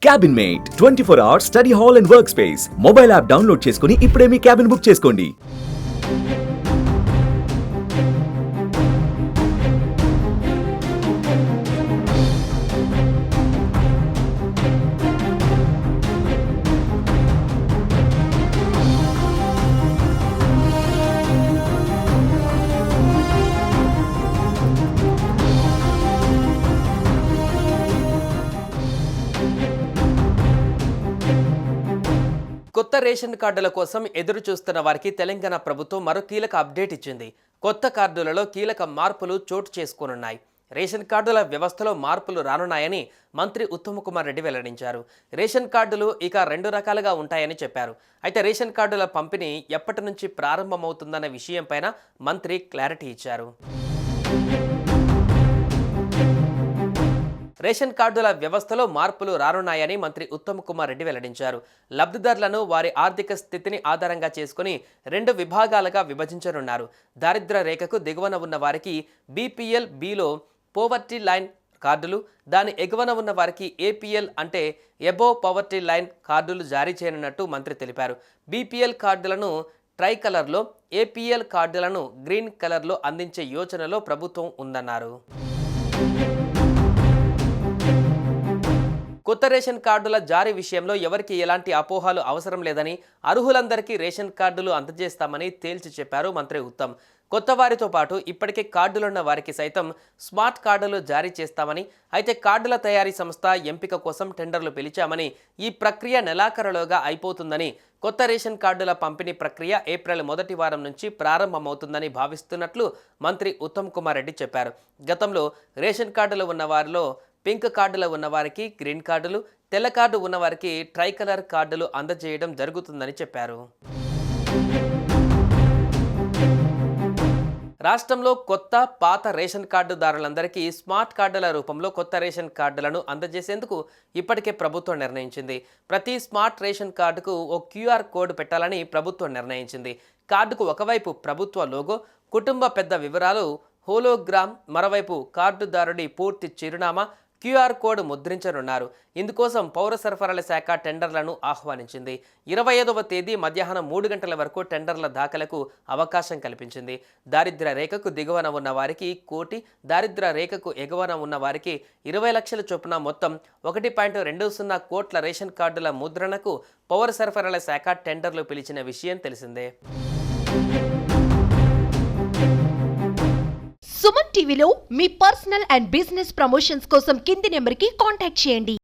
Cabin mate 24 hours study hall and work space mobile app download చేసుకుని ఇప్పుడే మీ cabin book చేసుకోండి. కొత్త ration కార్డుల కోసం ఎదురు చూస్తున్న వారికి తెలంగాణ ప్రభుత్వం మరో కీలక అప్డేట్ ఇచ్చింది. కొత్త కార్డులలో కీలక మార్పులు చోటు చేసుకోనున్నాయి. రేషన్ కార్డుల వ్యవస్థలో మార్పులు రానున్నాయని మంత్రి ఉత్తమ్ కుమార్ రెడ్డి వెల్లడించారు. రేషన్ కార్డులు ఇక 2 రకాలుగా ఉంటాయని చెప్పారు. అయితే రేషన్ కార్డుల పంపిణీ ఎప్పటి నుంచి ప్రారంభమవుతుందన్న విషయంపైన మంత్రి క్లారిటీ ఇచ్చారు. రేషన్ కార్డుల వ్యవస్థలో మార్పులు రానున్నాయని మంత్రి ఉత్తమ్ కుమార్ రెడ్డి వెల్లడించారు. లబ్ధిదారులను వారి ఆర్థిక స్థితిని ఆధారంగా చేసుకుని 2 విభాగాలుగా విభజించనున్నారు. దారిద్ర్య రేఖకు దిగువన ఉన్న వారికి బీపీఎల్ బిలో పోవర్టీ లైన్ కార్డులు, దాని ఎగువన ఉన్న వారికి ఏపీఎల్ అంటే ఎబోవ్ పవర్టీ లైన్ కార్డులు జారీ చేయనున్నట్టు మంత్రి తెలిపారు. బీపీఎల్ కార్డులను ట్రై కలర్లో, ఏపీఎల్ కార్డులను గ్రీన్ కలర్లో అందించే యోచనలో ప్రభుత్వం ఉందన్నారు. కొత్త రేషన్ కార్డుల జారీ విషయంలో ఎవరికి ఎలాంటి అపోహలు అవసరం లేదని, అర్హులందరికీ రేషన్ కార్డులు అందజేస్తామని తేల్చి చెప్పారు మంత్రి ఉత్తమ్. కొత్త వారితో పాటు ఇప్పటికే కార్డులున్న వారికి సైతం స్మార్ట్ కార్డులు జారీ చేస్తామని, అయితే కార్డుల తయారీ సంస్థ ఎంపిక కోసం టెండర్లు పిలిచామని, ఈ ప్రక్రియ నెలాఖరులోగా అయిపోతుందని, కొత్త రేషన్ కార్డుల పంపిణీ ప్రక్రియ ఏప్రిల్ 1వ వారం నుంచి ప్రారంభమవుతుందని భావిస్తున్నట్లు మంత్రి ఉత్తమ్ కుమార్ రెడ్డి చెప్పారు. గతంలో రేషన్ కార్డులు ఉన్న వారిలో పింక్ కార్డులు ఉన్నవారికి గ్రీన్ కార్డులు, తెల్ల కార్డు ఉన్నవారికి ట్రై కలర్ కార్డులు అందజేయడం జరుగుతుందని చెప్పారు. రాష్ట్రంలో కొత్త, పాత రేషన్ కార్డుదారులందరికీ స్మార్ట్ కార్డుల రూపంలో కొత్త రేషన్ కార్డులను అందజేసేందుకు ఇప్పటికే ప్రభుత్వం నిర్ణయించింది. ప్రతి స్మార్ట్ రేషన్ కార్డుకు ఓ క్యూఆర్ కోడ్ పెట్టాలని ప్రభుత్వం నిర్ణయించింది. కార్డుకు ఒకవైపు ప్రభుత్వ లోగో, కుటుంబ పెద్ద వివరాలు హోలోగ్రామ్, మరోవైపు కార్డుదారుడి పూర్తి చిరునామా, క్యూఆర్ కోడ్ ముద్రించనున్నారు. ఇందుకోసం పౌర సరఫరాల శాఖ టెండర్లను ఆహ్వానించింది. 25వ తేదీ మధ్యాహ్నం 3 గంటల వరకు టెండర్ల దాఖలకు అవకాశం కల్పించింది. దారిద్ర్య రేఖకు దిగువన ఉన్న వారికి 1 కోటి, దారిద్ర్య రేఖకు ఎగువన ఉన్న వారికి 20 లక్షల చొప్పున మొత్తం 1.20 కోట్ల రేషన్ కార్డుల ముద్రణకు పౌర సరఫరాల శాఖ టెండర్లు పిలిచిన విషయం తెలిసిందే. సుమన్ టీవీలో మీ పర్సనల్ అండ్ బిజినెస్ ప్రమోషన్స్ కోసం కింది నెంబర్కి కాంటాక్ట్ చేయండి.